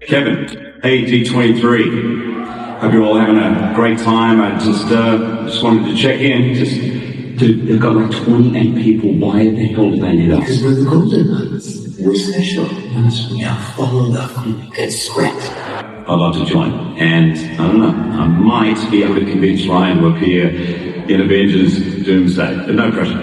Kevin, hey D23. Hope you're all having a great time. I just wanted to check in. Dude, they've got like 28 people. Why the hell do they need us? Because we're the golden ones. We're special. We have followed up on a good script. I'd love to join. And I don't know, I might be able to convince Ryan to appear in Avengers Doomsday. But no pressure.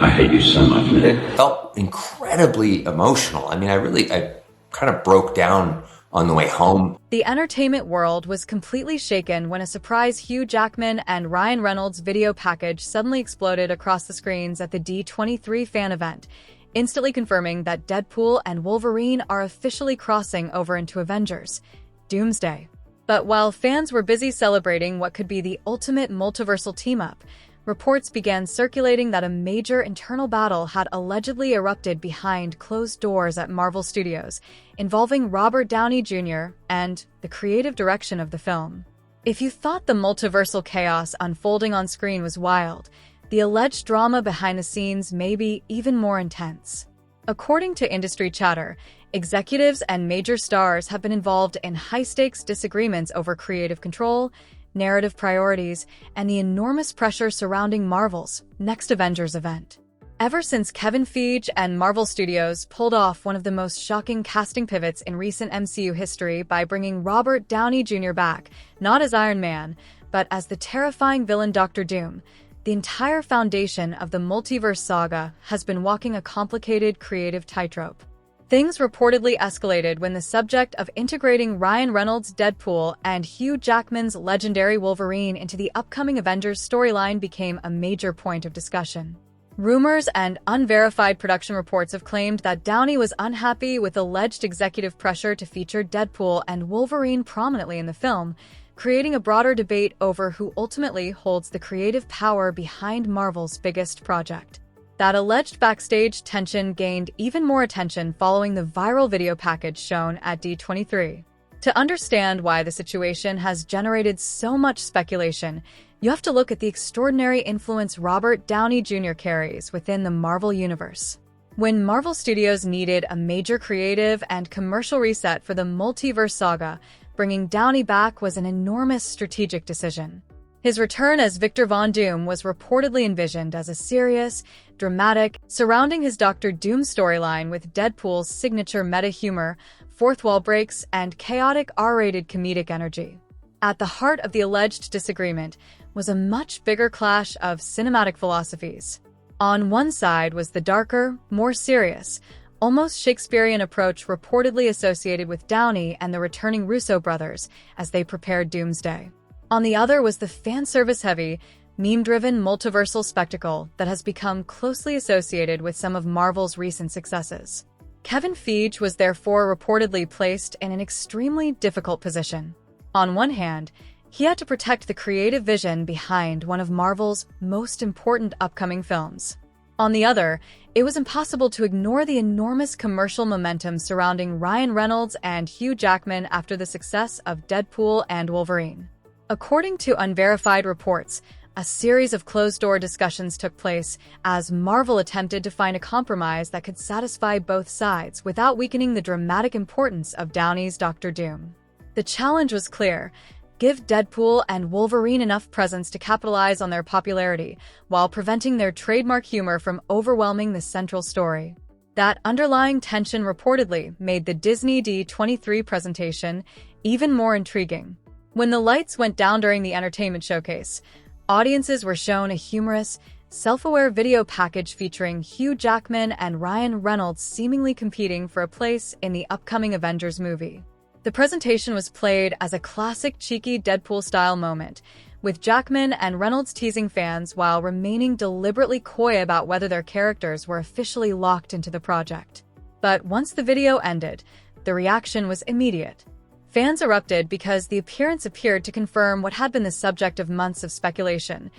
I hate you so much, man. It felt incredibly emotional. I mean, I kind of broke down on the way home. The entertainment world was completely shaken when a surprise Hugh Jackman and Ryan Reynolds video package suddenly exploded across the screens at the D23 fan event, instantly confirming that Deadpool and Wolverine are officially crossing over into Avengers Doomsday. But while fans were busy celebrating what could be the ultimate multiversal team-up, reports began circulating that a major internal battle had allegedly erupted behind closed doors at Marvel Studios, involving Robert Downey Jr. and the creative direction of the film. If you thought the multiversal chaos unfolding on screen was wild, the alleged drama behind the scenes may be even more intense. According to industry chatter, executives and major stars have been involved in high-stakes disagreements over creative control, narrative priorities, and the enormous pressure surrounding Marvel's next Avengers event. Ever since Kevin Feige and Marvel Studios pulled off one of the most shocking casting pivots in recent MCU history by bringing Robert Downey Jr. back, not as Iron Man, but as the terrifying villain Dr. Doom, the entire foundation of the multiverse saga has been walking a complicated creative tightrope. Things reportedly escalated when the subject of integrating Ryan Reynolds' Deadpool and Hugh Jackman's legendary Wolverine into the upcoming Avengers storyline became a major point of discussion. Rumors and unverified production reports have claimed that Downey was unhappy with alleged executive pressure to feature Deadpool and Wolverine prominently in the film, creating a broader debate over who ultimately holds the creative power behind Marvel's biggest project. That alleged backstage tension gained even more attention following the viral video package shown at D23. To understand why the situation has generated so much speculation, you have to look at the extraordinary influence Robert Downey Jr. carries within the Marvel Universe. When Marvel Studios needed a major creative and commercial reset for the multiverse saga, bringing Downey back was an enormous strategic decision. His return as Victor Von Doom was reportedly envisioned as a serious, dramatic, surrounding his Dr. Doom storyline with Deadpool's signature meta humor, fourth wall breaks, and chaotic R-rated comedic energy. At the heart of the alleged disagreement was a much bigger clash of cinematic philosophies. On one side was the darker, more serious, almost Shakespearean approach reportedly associated with Downey and the returning Russo brothers as they prepared Doomsday. On the other was the fan service-heavy, meme-driven multiversal spectacle that has become closely associated with some of Marvel's recent successes. Kevin Feige was therefore reportedly placed in an extremely difficult position. On one hand, he had to protect the creative vision behind one of Marvel's most important upcoming films. On the other, it was impossible to ignore the enormous commercial momentum surrounding Ryan Reynolds and Hugh Jackman after the success of Deadpool and Wolverine. According to unverified reports, a series of closed-door discussions took place as Marvel attempted to find a compromise that could satisfy both sides without weakening the dramatic importance of Downey's Dr. Doom. The challenge was clear: give Deadpool and Wolverine enough presence to capitalize on their popularity, while preventing their trademark humor from overwhelming the central story. That underlying tension reportedly made the Disney D23 presentation even more intriguing. When the lights went down during the entertainment showcase, audiences were shown a humorous, self-aware video package featuring Hugh Jackman and Ryan Reynolds seemingly competing for a place in the upcoming Avengers movie. The presentation was played as a classic cheeky Deadpool-style moment, with Jackman and Reynolds teasing fans while remaining deliberately coy about whether their characters were officially locked into the project. But once the video ended, the reaction was immediate. Fans erupted because the appearance appeared to confirm what had been the subject of months of speculation: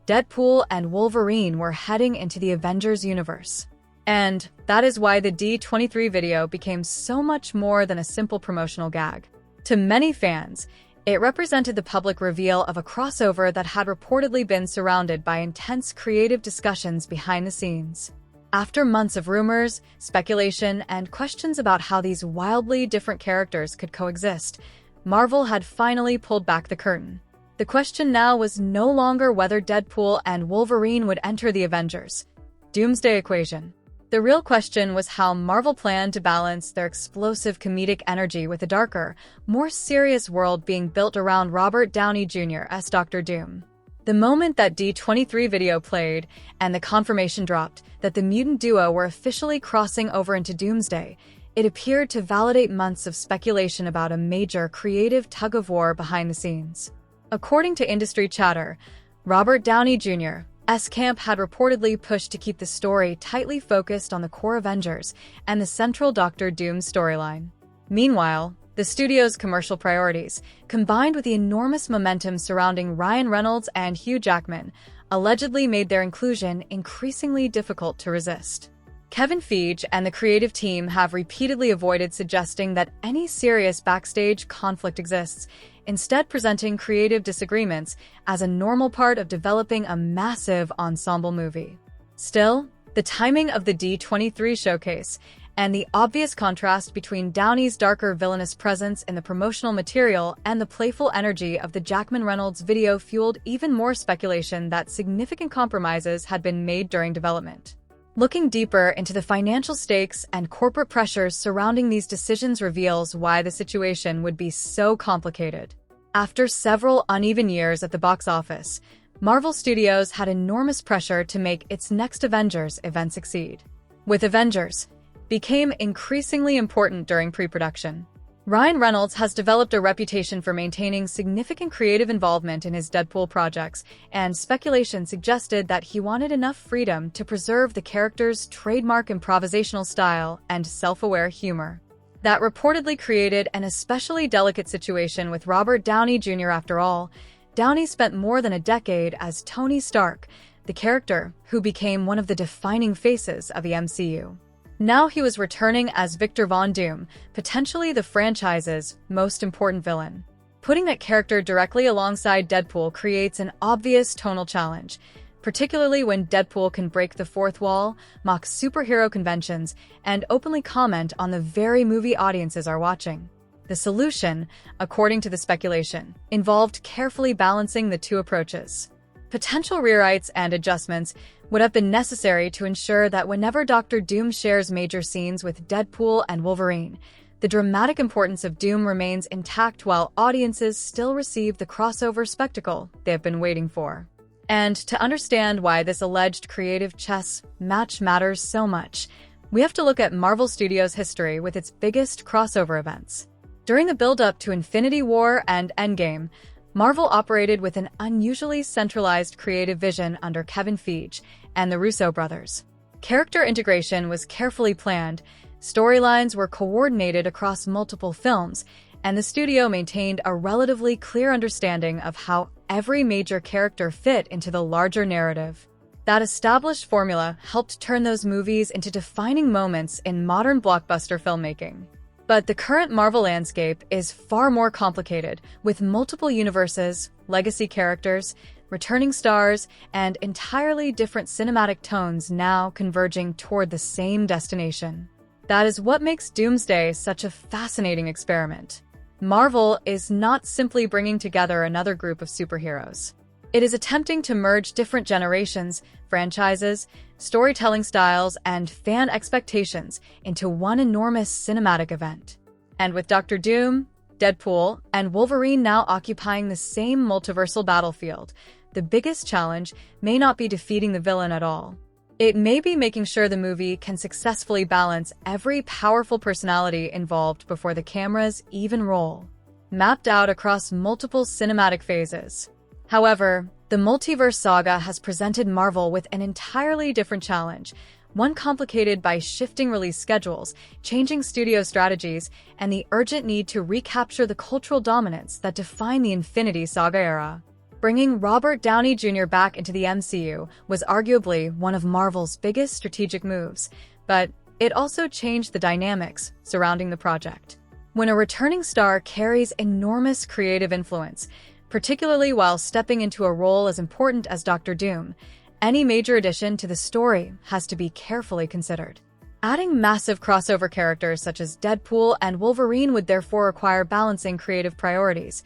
Deadpool and Wolverine were heading into the Avengers universe. And that is why the D23 video became so much more than a simple promotional gag. To many fans, it represented the public reveal of a crossover that had reportedly been surrounded by intense creative discussions behind the scenes. After months of rumors, speculation, and questions about how these wildly different characters could coexist, Marvel had finally pulled back the curtain. The question now was no longer whether Deadpool and Wolverine would enter the Avengers Doomsday equation. The real question was how Marvel planned to balance their explosive comedic energy with a darker, more serious world being built around Robert Downey Jr. as Dr. Doom. The moment that D23 video played and the confirmation dropped that the mutant duo were officially crossing over into Doomsday, it appeared to validate months of speculation about a major creative tug-of-war behind the scenes. According to industry chatter, Robert Downey Jr.'s camp had reportedly pushed to keep the story tightly focused on the core Avengers and the central Doctor Doom storyline. Meanwhile, the studio's commercial priorities, combined with the enormous momentum surrounding Ryan Reynolds and Hugh Jackman, allegedly made their inclusion increasingly difficult to resist. Kevin Feige and the creative team have repeatedly avoided suggesting that any serious backstage conflict exists, instead presenting creative disagreements as a normal part of developing a massive ensemble movie. Still, the timing of the D23 showcase and the obvious contrast between Downey's darker villainous presence in the promotional material and the playful energy of the Jackman-Reynolds video fueled even more speculation that significant compromises had been made during development. Looking deeper into the financial stakes and corporate pressures surrounding these decisions reveals why the situation would be so complicated. After several uneven years at the box office, Marvel Studios had enormous pressure to make its next Avengers event succeed. With Avengers, became increasingly important during pre-production. Ryan Reynolds has developed a reputation for maintaining significant creative involvement in his Deadpool projects, and speculation suggested that he wanted enough freedom to preserve the character's trademark improvisational style and self-aware humor. That reportedly created an especially delicate situation with Robert Downey Jr. After all, Downey spent more than a decade as Tony Stark, the character who became one of the defining faces of the MCU. Now he was returning as Victor Von Doom, potentially the franchise's most important villain. Putting that character directly alongside Deadpool creates an obvious tonal challenge, particularly when Deadpool can break the fourth wall, mock superhero conventions, and openly comment on the very movie audiences are watching. The solution, according to the speculation, involved carefully balancing the two approaches. Potential rewrites and adjustments would have been necessary to ensure that whenever Dr. Doom shares major scenes with Deadpool and Wolverine, the dramatic importance of Doom remains intact while audiences still receive the crossover spectacle they have been waiting for. And to understand why this alleged creative chess match matters so much, we have to look at Marvel Studios' history with its biggest crossover events. During the build-up to Infinity War and Endgame, Marvel operated with an unusually centralized creative vision under Kevin Feige and the Russo brothers. Character integration was carefully planned, storylines were coordinated across multiple films, and the studio maintained a relatively clear understanding of how every major character fit into the larger narrative. That established formula helped turn those movies into defining moments in modern blockbuster filmmaking. But the current Marvel landscape is far more complicated, with multiple universes, legacy characters, returning stars, and entirely different cinematic tones now converging toward the same destination. That is what makes Doomsday such a fascinating experiment. Marvel is not simply bringing together another group of superheroes. It is attempting to merge different generations, franchises, storytelling styles, and fan expectations into one enormous cinematic event. And with Dr. Doom, Deadpool, and Wolverine now occupying the same multiversal battlefield, the biggest challenge may not be defeating the villain at all. It may be making sure the movie can successfully balance every powerful personality involved before the cameras even roll, mapped out across multiple cinematic phases. However, the multiverse saga has presented Marvel with an entirely different challenge, one complicated by shifting release schedules, changing studio strategies, and the urgent need to recapture the cultural dominance that defined the Infinity Saga era. Bringing Robert Downey Jr. back into the MCU was arguably one of Marvel's biggest strategic moves, but it also changed the dynamics surrounding the project. When a returning star carries enormous creative influence, particularly while stepping into a role as important as Dr. Doom, Any major addition to the story has to be carefully considered. Adding massive crossover characters such as Deadpool and Wolverine would therefore require balancing creative priorities,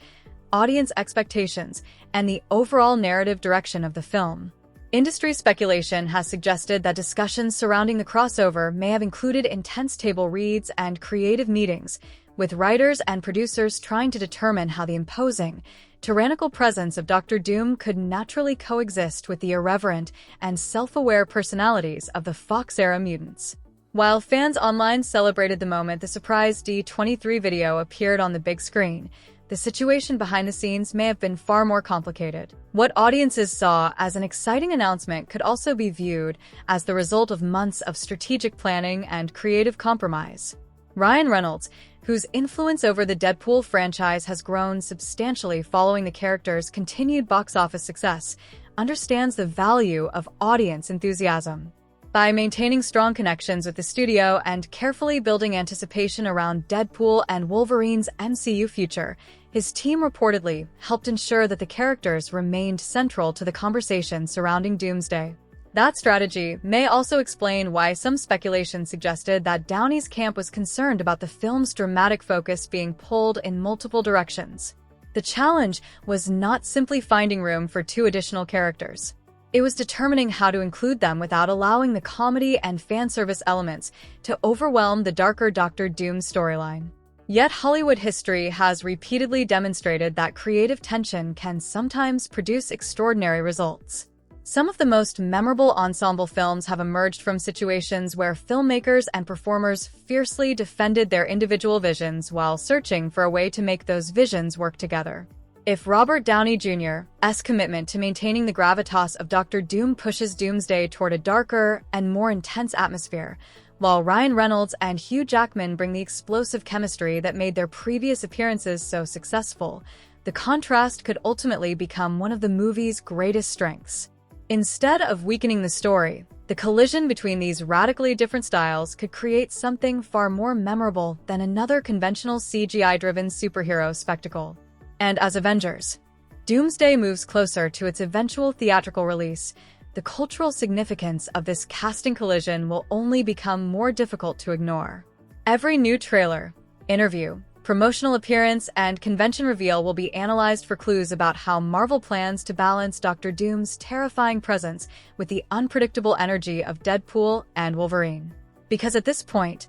audience expectations, and the overall narrative direction of the film. Industry speculation has suggested that discussions surrounding the crossover may have included intense table reads and creative meetings, with writers and producers trying to determine how the imposing, tyrannical presence of Dr. Doom could naturally coexist with the irreverent and self-aware personalities of the Fox-era mutants. While fans online celebrated the moment the surprise D23 video appeared on the big screen, the situation behind the scenes may have been far more complicated. What audiences saw as an exciting announcement could also be viewed as the result of months of strategic planning and creative compromise. Ryan Reynolds, whose influence over the Deadpool franchise has grown substantially following the character's continued box office success, understands the value of audience enthusiasm. By maintaining strong connections with the studio and carefully building anticipation around Deadpool and Wolverine's MCU future, his team reportedly helped ensure that the characters remained central to the conversation surrounding Doomsday. That strategy may also explain why some speculation suggested that Downey's camp was concerned about the film's dramatic focus being pulled in multiple directions. The challenge was not simply finding room for 2 additional characters. It was determining how to include them without allowing the comedy and fan service elements to overwhelm the darker Dr. Doom storyline. Yet Hollywood history has repeatedly demonstrated that creative tension can sometimes produce extraordinary results. Some of the most memorable ensemble films have emerged from situations where filmmakers and performers fiercely defended their individual visions while searching for a way to make those visions work together. If Robert Downey Jr.'s commitment to maintaining the gravitas of Dr. Doom pushes Doomsday toward a darker and more intense atmosphere, while Ryan Reynolds and Hugh Jackman bring the explosive chemistry that made their previous appearances so successful, the contrast could ultimately become one of the movie's greatest strengths. Instead of weakening the story, the collision between these radically different styles could create something far more memorable than another conventional CGI-driven superhero spectacle. And as Avengers, Doomsday moves closer to its eventual theatrical release, the cultural significance of this casting collision will only become more difficult to ignore. Every new trailer, interview, promotional appearance, and convention reveal will be analyzed for clues about how Marvel plans to balance Dr. Doom's terrifying presence with the unpredictable energy of Deadpool and Wolverine. Because at this point,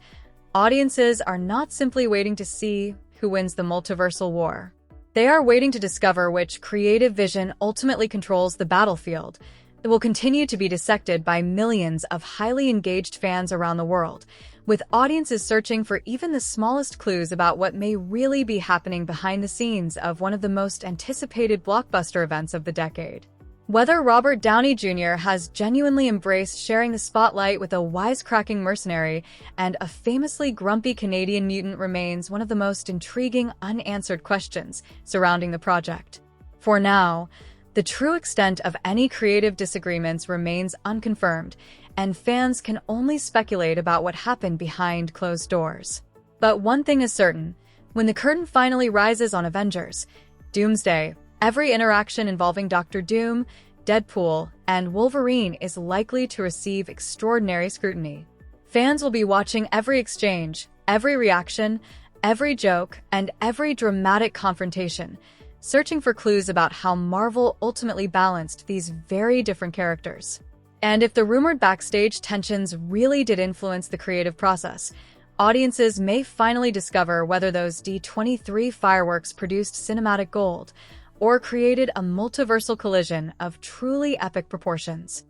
audiences are not simply waiting to see who wins the multiversal war. They are waiting to discover which creative vision ultimately controls the battlefield that will continue to be dissected by millions of highly engaged fans around the world, with audiences searching for even the smallest clues about what may really be happening behind the scenes of one of the most anticipated blockbuster events of the decade. Whether Robert Downey Jr. has genuinely embraced sharing the spotlight with a wisecracking mercenary and a famously grumpy Canadian mutant remains one of the most intriguing unanswered questions surrounding the project. For now, the true extent of any creative disagreements remains unconfirmed, and fans can only speculate about what happened behind closed doors. But one thing is certain: when the curtain finally rises on Avengers, Doomsday, every interaction involving Dr. Doom, Deadpool, and Wolverine is likely to receive extraordinary scrutiny. Fans will be watching every exchange, every reaction, every joke, and every dramatic confrontation, searching for clues about how Marvel ultimately balanced these very different characters. And if the rumored backstage tensions really did influence the creative process, audiences may finally discover whether those D23 fireworks produced cinematic gold or created a multiversal collision of truly epic proportions.